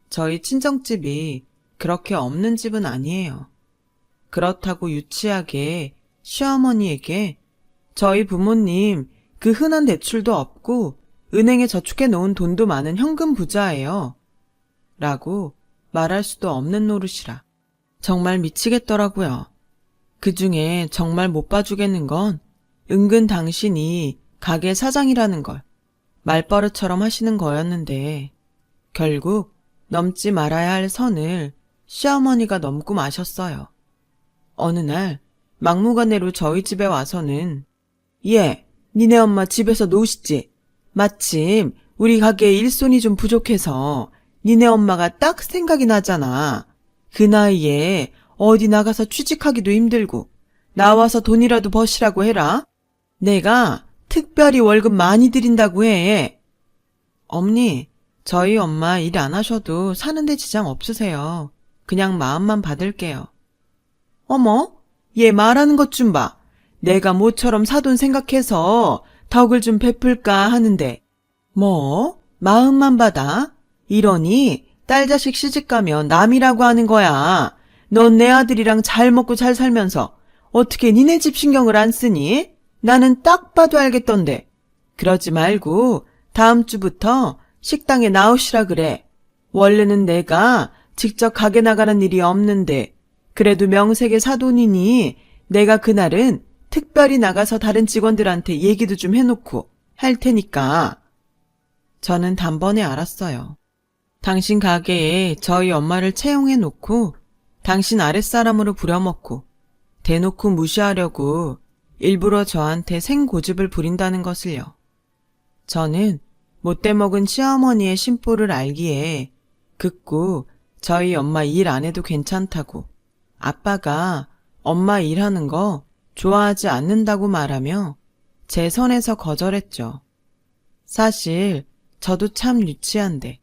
저희 친정집이 그렇게 없는 집은 아니에요. 그렇다고 유치하게 시어머니에게 저희 부모님 그 흔한 대출도 없고 은행에 저축해 놓은 돈도 많은 현금 부자예요. 라고 말할 수도 없는 노릇이라 정말 미치겠더라고요. 그중에 정말 못 봐주겠는 건 은근 당신이 가게 사장이라는 걸 말버릇처럼 하시는 거였는데 결국 넘지 말아야 할 선을 시어머니가 넘고 마셨어요. 어느 날 막무가내로 저희 집에 와서는 니네 엄마 집에서 노시지? 마침 우리 가게에 일손이 좀 부족해서 니네 엄마가 딱 생각이 나잖아. 그 나이에 어디 나가서 취직하기도 힘들고 나와서 돈이라도 버시라고 해라. 내가 특별히 월급 많이 드린다고 해. 어머니, 저희 엄마 일 안 하셔도 사는데 지장 없으세요. 그냥 마음만 받을게요. 어머, 얘 말하는 것 좀 봐. 내가 모처럼 사돈 생각해서 덕을 좀 베풀까 하는데 뭐? 마음만 받아? 이러니 딸 자식 시집가면 남이라고 하는 거야. 넌 내 아들이랑 잘 먹고 잘 살면서 어떻게 니네 집 신경을 안 쓰니? 나는 딱 봐도 알겠던데. 그러지 말고 다음 주부터 식당에 나오시라 그래. 원래는 내가 직접 가게 나가는 일이 없는데 그래도 명색의 사돈이니 내가 그날은 특별히 나가서 다른 직원들한테 얘기도 좀 해놓고 할 테니까. 저는 단번에 알았어요. 당신 가게에 저희 엄마를 채용해놓고 당신 아랫사람으로 부려먹고 대놓고 무시하려고 일부러 저한테 생고집을 부린다는 것을요. 저는 못돼 먹은 시어머니의 심보를 알기에 극구 저희 엄마 일 안 해도 괜찮다고 아빠가 엄마 일하는 거 좋아하지 않는다고 말하며 제 선에서 거절했죠. 사실 저도 참 유치한데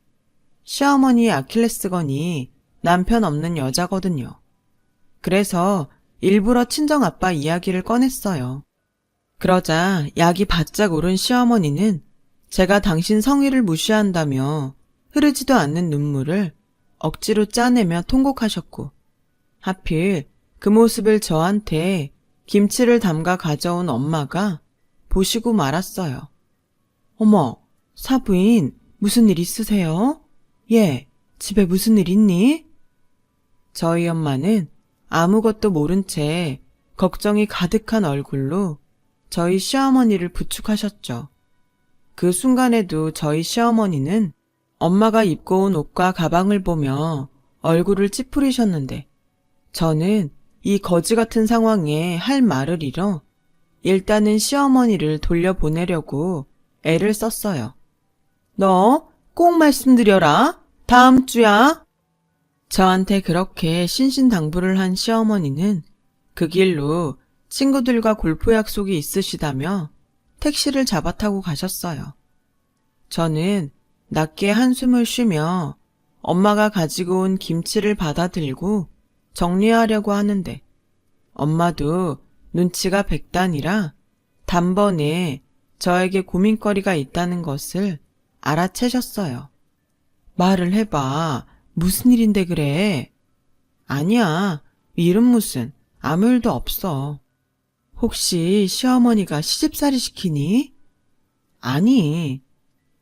시어머니의 아킬레스건이 남편 없는 여자거든요. 그래서 일부러 친정아빠 이야기를 꺼냈어요. 그러자 약이 바짝 오른 시어머니는 제가 당신 성의를 무시한다며 흐르지도 않는 눈물을 억지로 짜내며 통곡하셨고 하필 그 모습을 저한테 김치를 담가 가져온 엄마가 보시고 말았어요. 어머, 사부인 무슨 일 있으세요? 집에 무슨 일 있니? 저희 엄마는 아무것도 모른 채 걱정이 가득한 얼굴로 저희 시어머니를 부축하셨죠. 그 순간에도 저희 시어머니는 엄마가 입고 온 옷과 가방을 보며 얼굴을 찌푸리셨는데 저는 이 거지 같은 상황에 할 말을 잃어 일단은 시어머니를 돌려보내려고 애를 썼어요. 너 꼭 말씀드려라. 다음 주야. 저한테 그렇게 신신당부를 한 시어머니는 그 길로 친구들과 골프 약속이 있으시다며 택시를 잡아 타고 가셨어요. 저는 낮게 한숨을 쉬며 엄마가 가지고 온 김치를 받아들고 정리하려고 하는데 엄마도 눈치가 백단이라 단번에 저에게 고민거리가 있다는 것을 알아채셨어요. 말을 해봐. 무슨 일인데 그래? 아니야. 일은 무슨. 아무 일도 없어. 혹시 시어머니가 시집살이 시키니? 아니.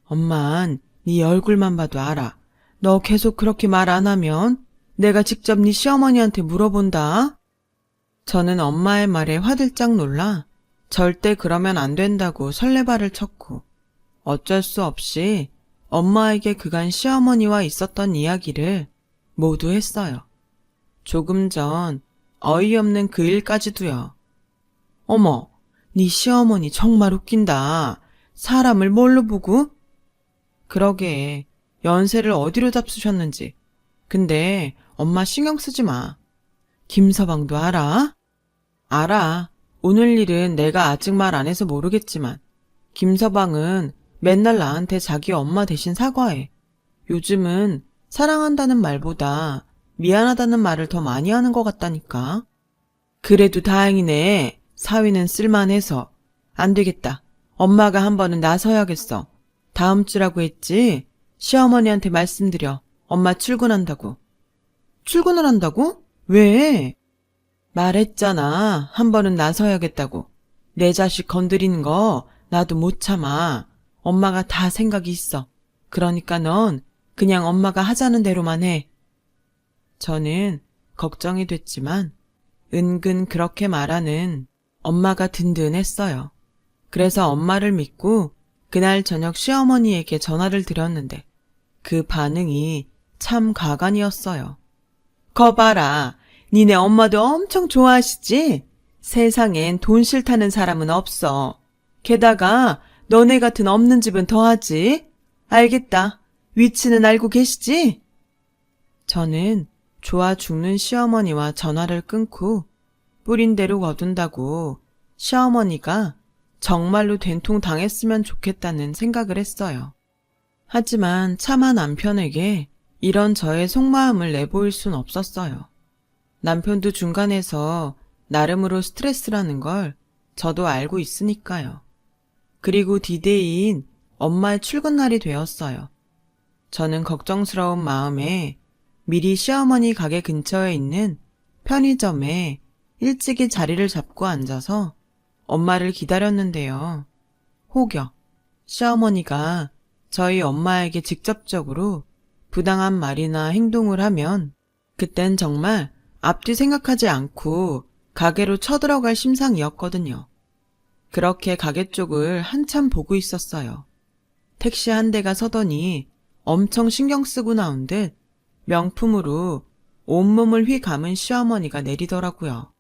엄만 네 얼굴만 봐도 알아. 너 계속 그렇게 말 안 하면 내가 직접 네 시어머니한테 물어본다. 저는 엄마의 말에 화들짝 놀라 절대 그러면 안 된다고 설레발을 쳤고 어쩔 수 없이 엄마에게 그간 시어머니와 있었던 이야기를 모두 했어요. 조금 전 어이없는 그 일까지도요. 어머, 네 시어머니 정말 웃긴다. 사람을 뭘로 보고? 그러게 연세를 어디로 잡수셨는지. 근데 엄마 신경 쓰지 마. 김서방도 알아? 알아. 오늘 일은 내가 아직 말 안 해서 모르겠지만 김서방은 맨날 나한테 자기 엄마 대신 사과해. 요즘은 사랑한다는 말보다 미안하다는 말을 더 많이 하는 것 같다니까. 그래도 다행이네. 사위는 쓸만해서. 안 되겠다. 엄마가 한 번은 나서야겠어. 다음 주라고 했지? 시어머니한테 말씀드려. 엄마 출근한다고. 출근을 한다고? 왜? 말했잖아. 한 번은 나서야겠다고. 내 자식 건드리는 거 나도 못 참아. 엄마가 다 생각이 있어. 그러니까 넌 그냥 엄마가 하자는 대로만 해. 저는 걱정이 됐지만 은근 그렇게 말하는 엄마가 든든했어요. 그래서 엄마를 믿고 그날 저녁 시어머니에게 전화를 드렸는데 그 반응이 참 가관이었어요. 거봐라, 니네 엄마도 엄청 좋아하시지? 세상엔 돈 싫다는 사람은 없어. 게다가 너네 같은 없는 집은 더하지? 알겠다. 위치는 알고 계시지? 저는 좋아 죽는 시어머니와 전화를 끊고 뿌린 대로 거둔다고 시어머니가 정말로 된통 당했으면 좋겠다는 생각을 했어요. 하지만 차마 남편에게 이런 저의 속마음을 내보일 순 없었어요. 남편도 중간에서 나름으로 스트레스라는 걸 저도 알고 있으니까요. 그리고 디데이인 엄마의 출근 날이 되었어요. 저는 걱정스러운 마음에 미리 시어머니 가게 근처에 있는 편의점에 일찍이 자리를 잡고 앉아서 엄마를 기다렸는데요. 혹여 시어머니가 저희 엄마에게 직접적으로 부당한 말이나 행동을 하면 그땐 정말 앞뒤 생각하지 않고 가게로 쳐들어갈 심상이었거든요. 그렇게 가게 쪽을 한참 보고 있었어요. 택시 한 대가 서더니 엄청 신경 쓰고 나온 듯 명품으로 온몸을 휘감은 시어머니가 내리더라고요.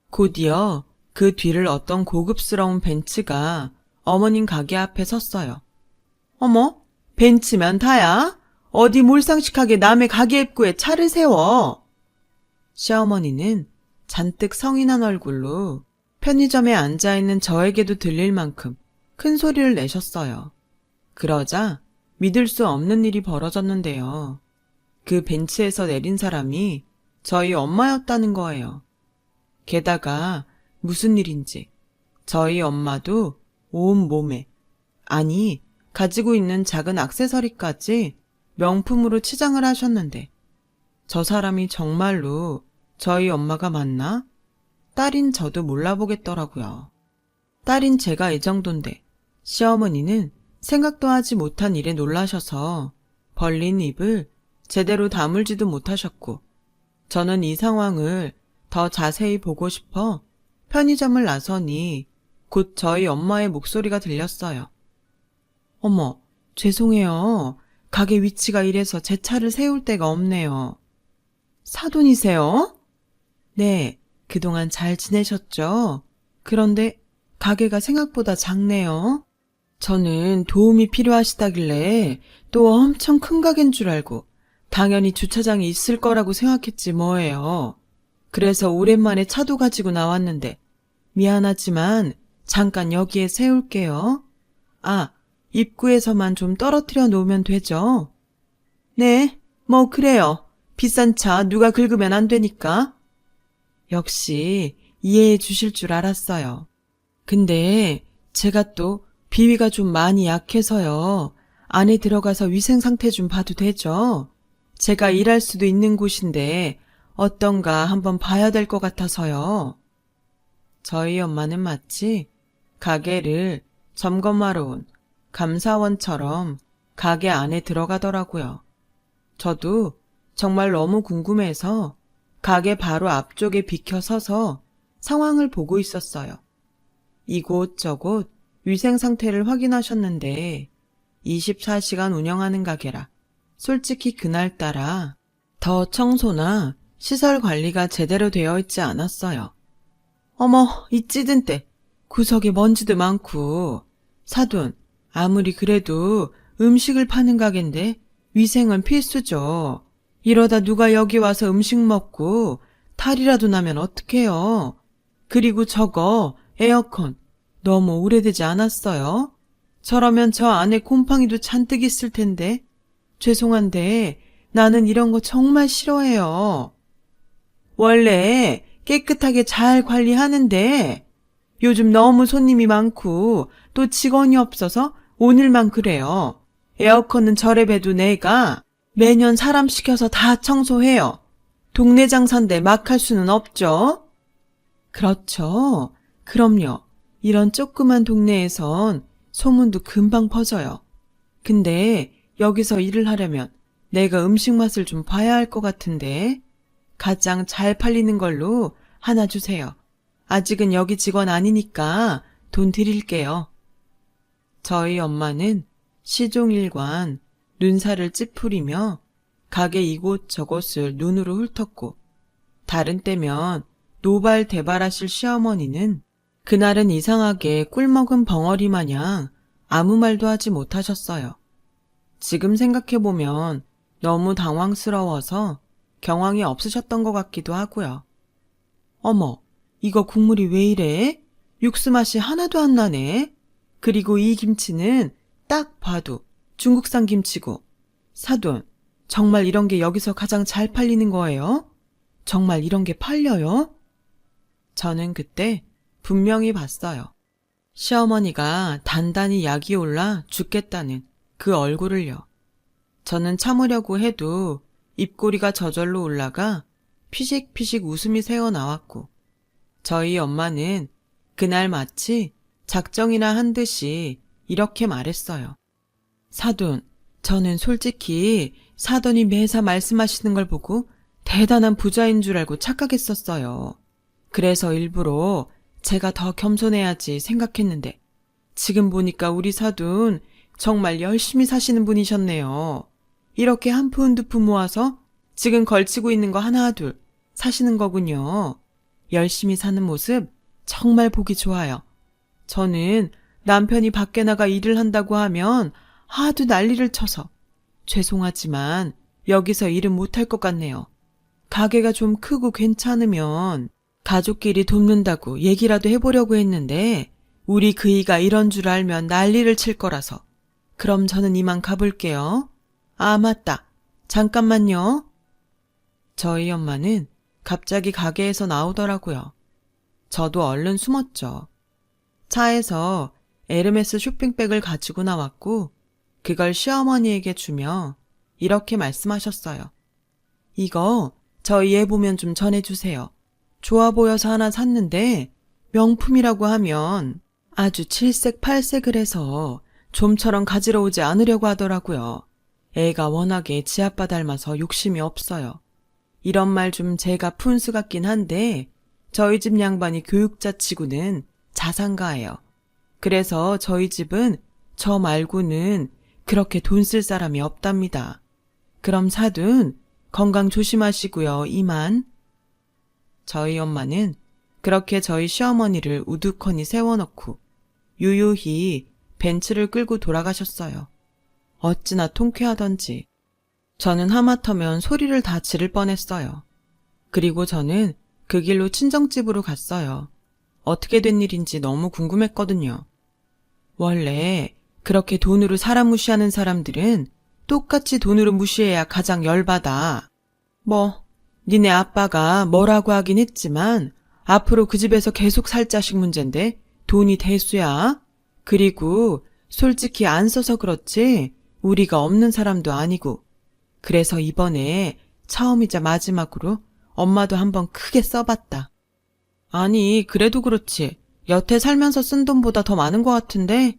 곧이어 그 뒤를 어떤 고급스러운 벤츠가 어머님 가게 앞에 섰어요. 어머, 벤츠면 다야? 어디 몰상식하게 남의 가게 입구에 차를 세워? 시어머니는 잔뜩 성인한 얼굴로 편의점에 앉아있는 저에게도 들릴 만큼 큰 소리를 내셨어요. 그러자 믿을 수 없는 일이 벌어졌는데요. 그 벤츠에서 내린 사람이 저희 엄마였다는 거예요. 게다가 무슨 일인지 저희 엄마도 온 몸에, 아니 가지고 있는 작은 액세서리까지 명품으로 치장을 하셨는데 저 사람이 정말로 저희 엄마가 맞나? 딸인 저도 몰라보겠더라고요. 딸인 제가 이 정도인데 시어머니는 생각도 하지 못한 일에 놀라셔서 벌린 입을 제대로 다물지도 못하셨고 저는 이 상황을 더 자세히 보고 싶어 편의점을 나서니 곧 저희 엄마의 목소리가 들렸어요. 어머, 죄송해요. 가게 위치가 이래서 제 차를 세울 데가 없네요. 사돈이세요? 네, 그동안 잘 지내셨죠? 그런데 가게가 생각보다 작네요. 저는 도움이 필요하시다길래 또 엄청 큰 가게인 줄 알고 당연히 주차장이 있을 거라고 생각했지 뭐예요. 그래서 오랜만에 차도 가지고 나왔는데 미안하지만 잠깐 여기에 세울게요. 아, 입구에서만 좀 떨어뜨려 놓으면 되죠? 네, 뭐 그래요. 비싼 차 누가 긁으면 안 되니까. 역시 이해해 주실 줄 알았어요. 근데 제가 또 비위가 좀 많이 약해서요. 안에 들어가서 위생 상태 좀 봐도 되죠? 제가 일할 수도 있는 곳인데 어떤가 한번 봐야 될 것 같아서요. 저희 엄마는 마치 가게를 점검하러 온 감사원처럼 가게 안에 들어가더라고요. 저도 정말 너무 궁금해서 가게 바로 앞쪽에 비켜 서서 상황을 보고 있었어요. 이곳저곳 위생 상태를 확인하셨는데 24시간 운영하는 가게라 솔직히 그날따라 더 청소나 시설 관리가 제대로 되어 있지 않았어요. 어머, 이 찌든 때 구석에 먼지도 많고. 사돈, 아무리 그래도 음식을 파는 가게인데 위생은 필수죠. 이러다 누가 여기 와서 음식 먹고 탈이라도 나면 어떡해요. 그리고 저거 에어컨 너무 오래되지 않았어요? 저러면 저 안에 곰팡이도 잔뜩 있을 텐데. 죄송한데 나는 이런 거 정말 싫어해요. 원래 깨끗하게 잘 관리하는데 요즘 너무 손님이 많고 또 직원이 없어서 오늘만 그래요. 에어컨은 저래봬도 내가 매년 사람 시켜서 다 청소해요. 동네 장사인데 막 할 수는 없죠. 그렇죠. 그럼요. 이런 조그만 동네에선 소문도 금방 퍼져요. 근데 여기서 일을 하려면 내가 음식 맛을 좀 봐야 할 것 같은데. 가장 잘 팔리는 걸로 하나 주세요. 아직은 여기 직원 아니니까 돈 드릴게요. 저희 엄마는 시종일관 눈살을 찌푸리며 가게 이곳저곳을 눈으로 훑었고, 다른 때면 노발대발하실 시어머니는 그날은 이상하게 꿀먹은 벙어리 마냥 아무 말도 하지 못하셨어요. 지금 생각해보면 너무 당황스러워서 경황이 없으셨던 것 같기도 하고요. 어머, 이거 국물이 왜 이래? 육수 맛이 하나도 안 나네. 그리고 이 김치는 딱 봐도 중국산 김치고. 사돈, 정말 이런 게 여기서 가장 잘 팔리는 거예요? 정말 이런 게 팔려요? 저는 그때 분명히 봤어요. 시어머니가 단단히 약이 올라 죽겠다는 그 얼굴을요. 저는 참으려고 해도 입꼬리가 저절로 올라가 피식피식 웃음이 새어나왔고, 저희 엄마는 그날 마치 작정이나 한 듯이 이렇게 말했어요. 사돈, 저는 솔직히 사돈이 매사 말씀하시는 걸 보고 대단한 부자인 줄 알고 착각했었어요. 그래서 일부러 제가 더 겸손해야지 생각했는데, 지금 보니까 우리 사돈 정말 열심히 사시는 분이셨네요. 이렇게 한 푼 두 푼 모아서 지금 걸치고 있는 거 하나 둘 사시는 거군요. 열심히 사는 모습 정말 보기 좋아요. 저는 남편이 밖에 나가 일을 한다고 하면 하도 난리를 쳐서 죄송하지만 여기서 일은 못할 것 같네요. 가게가 좀 크고 괜찮으면 가족끼리 돕는다고 얘기라도 해보려고 했는데, 우리 그이가 이런 줄 알면 난리를 칠 거라서. 그럼 저는 이만 가볼게요. 아, 맞다. 잠깐만요. 저희 엄마는 갑자기 가게에서 나오더라고요. 저도 얼른 숨었죠. 차에서 에르메스 쇼핑백을 가지고 나왔고, 그걸 시어머니에게 주며 이렇게 말씀하셨어요. 이거 저희 애 보면 좀 전해주세요. 좋아 보여서 하나 샀는데 명품이라고 하면 아주 칠색팔색을 해서 좀처럼 가지러 오지 않으려고 하더라고요. 애가 워낙에 지아빠 닮아서 욕심이 없어요. 이런 말 좀 제가 푼수 같긴 한데 저희 집 양반이 교육자 치고는 자산가예요. 그래서 저희 집은 저 말고는 그렇게 돈 쓸 사람이 없답니다. 그럼 사돈 건강 조심하시고요. 이만. 저희 엄마는 그렇게 저희 시어머니를 우두커니 세워놓고 유유히 벤츠를 끌고 돌아가셨어요. 어찌나 통쾌하던지. 저는 하마터면 소리를 다 지를 뻔했어요. 그리고 저는 그 길로 친정집으로 갔어요. 어떻게 된 일인지 너무 궁금했거든요. 원래 그렇게 돈으로 사람 무시하는 사람들은 똑같이 돈으로 무시해야 가장 열받아. 니네 아빠가 뭐라고 하긴 했지만 앞으로 그 집에서 계속 살 자식 문제인데 돈이 대수야. 그리고 솔직히 안 써서 그렇지 우리가 없는 사람도 아니고. 그래서 이번에 처음이자 마지막으로 엄마도 한번 크게 써봤다. 아니, 그래도 그렇지. 여태 살면서 쓴 돈보다 더 많은 것 같은데?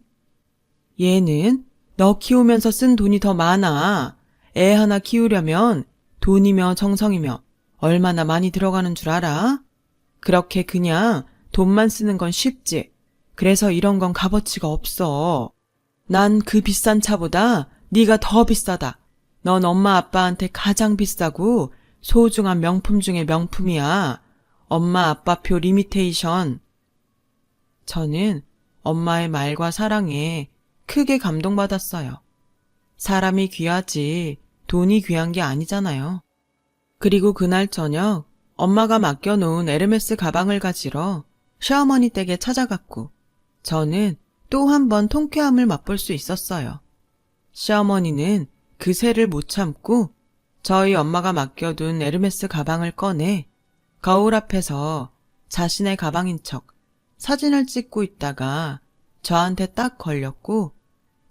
얘는 너 키우면서 쓴 돈이 더 많아. 애 하나 키우려면 돈이며 정성이며 얼마나 많이 들어가는 줄 알아? 그렇게 그냥 돈만 쓰는 건 쉽지. 그래서 이런 건 값어치가 없어. 난 그 비싼 차보다 네가 더 비싸다. 넌 엄마 아빠한테 가장 비싸고 소중한 명품 중에 명품이야. 엄마 아빠표 리미테이션. 저는 엄마의 말과 사랑에 크게 감동받았어요. 사람이 귀하지 돈이 귀한 게 아니잖아요. 그리고 그날 저녁 엄마가 맡겨놓은 에르메스 가방을 가지러 시어머니 댁에 찾아갔고, 저는 또 한 번 통쾌함을 맛볼 수 있었어요. 시어머니는 그새를 못 참고 저희 엄마가 맡겨둔 에르메스 가방을 꺼내 거울 앞에서 자신의 가방인 척 사진을 찍고 있다가 저한테 딱 걸렸고,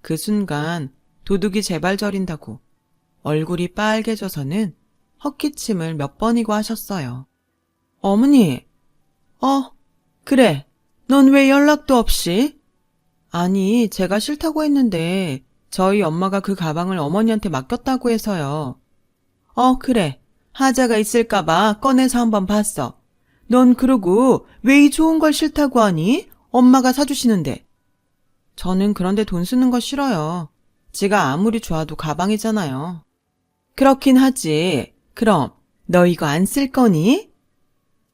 그 순간 도둑이 제발 저린다고 얼굴이 빨개져서는 헛기침을 몇 번이고 하셨어요. 어머니, 그래. 넌 왜 연락도 없이? 아니, 제가 싫다고 했는데 저희 엄마가 그 가방을 어머니한테 맡겼다고 해서요. 그래. 하자가 있을까봐 꺼내서 한번 봤어. 넌 그러고 왜 이 좋은 걸 싫다고 하니? 엄마가 사주시는데. 저는 그런데 돈 쓰는 거 싫어요. 지가 아무리 좋아도 가방이잖아요. 그렇긴 하지. 그럼 너 이거 안 쓸 거니?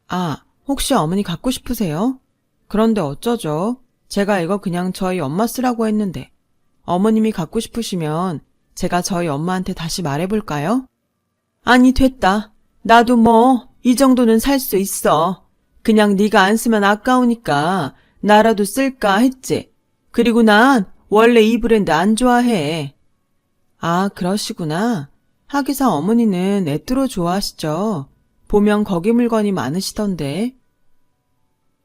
아, 혹시 어머니 갖고 싶으세요? 그런데 어쩌죠? 제가 이거 그냥 저희 엄마 쓰라고 했는데. 어머님이 갖고 싶으시면 제가 저희 엄마한테 다시 말해볼까요? 아니, 됐다. 나도 뭐 이 정도는 살 수 있어. 그냥 네가 안 쓰면 아까우니까 나라도 쓸까 했지. 그리고 난 원래 이 브랜드 안 좋아해. 아, 그러시구나. 하기사 어머니는 에뚜로 좋아하시죠? 보면 거기 물건이 많으시던데.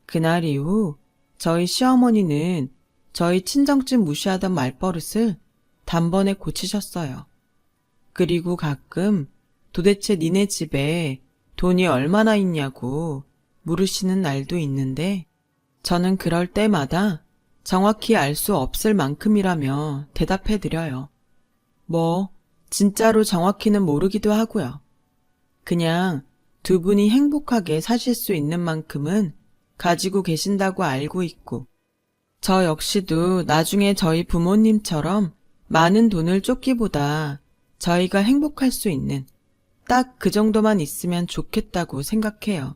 그날 이후 저희 시어머니는 저희 친정집 무시하던 말버릇을 단번에 고치셨어요. 그리고 가끔 도대체 니네 집에 돈이 얼마나 있냐고 물으시는 날도 있는데 저는 그럴 때마다 정확히 알 수 없을 만큼이라며 대답해드려요. 뭐 진짜로 정확히는 모르기도 하고요. 그냥 두 분이 행복하게 사실 수 있는 만큼은 가지고 계신다고 알고 있고 저 역시도 나중에 저희 부모님처럼 많은 돈을 쫓기보다 저희가 행복할 수 있는 딱 그 정도만 있으면 좋겠다고 생각해요.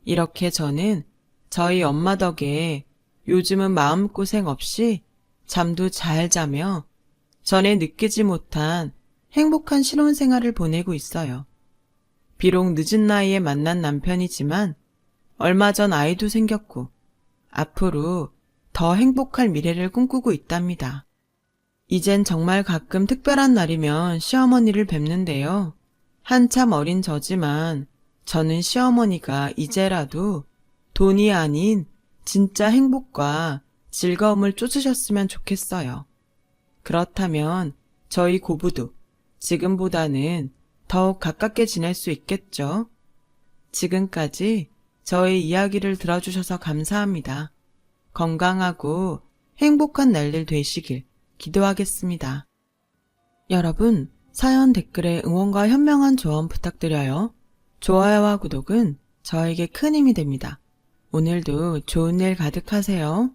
이렇게 저는 저희 엄마 덕에 요즘은 마음고생 없이 잠도 잘 자며 전에 느끼지 못한 행복한 신혼생활을 보내고 있어요. 비록 늦은 나이에 만난 남편이지만 얼마 전 아이도 생겼고 앞으로 더 행복할 미래를 꿈꾸고 있답니다. 이젠 정말 가끔 특별한 날이면 시어머니를 뵙는데요. 한참 어린 저지만 저는 시어머니가 이제라도 돈이 아닌 진짜 행복과 즐거움을 쫓으셨으면 좋겠어요. 그렇다면 저희 고부도 지금보다는 더욱 가깝게 지낼 수 있겠죠. 지금까지 저의 이야기를 들어주셔서 감사합니다. 건강하고 행복한 날들 되시길 기도하겠습니다. 여러분, 사연 댓글에 응원과 현명한 조언 부탁드려요. 좋아요와 구독은 저에게 큰 힘이 됩니다. 오늘도 좋은 일 가득하세요.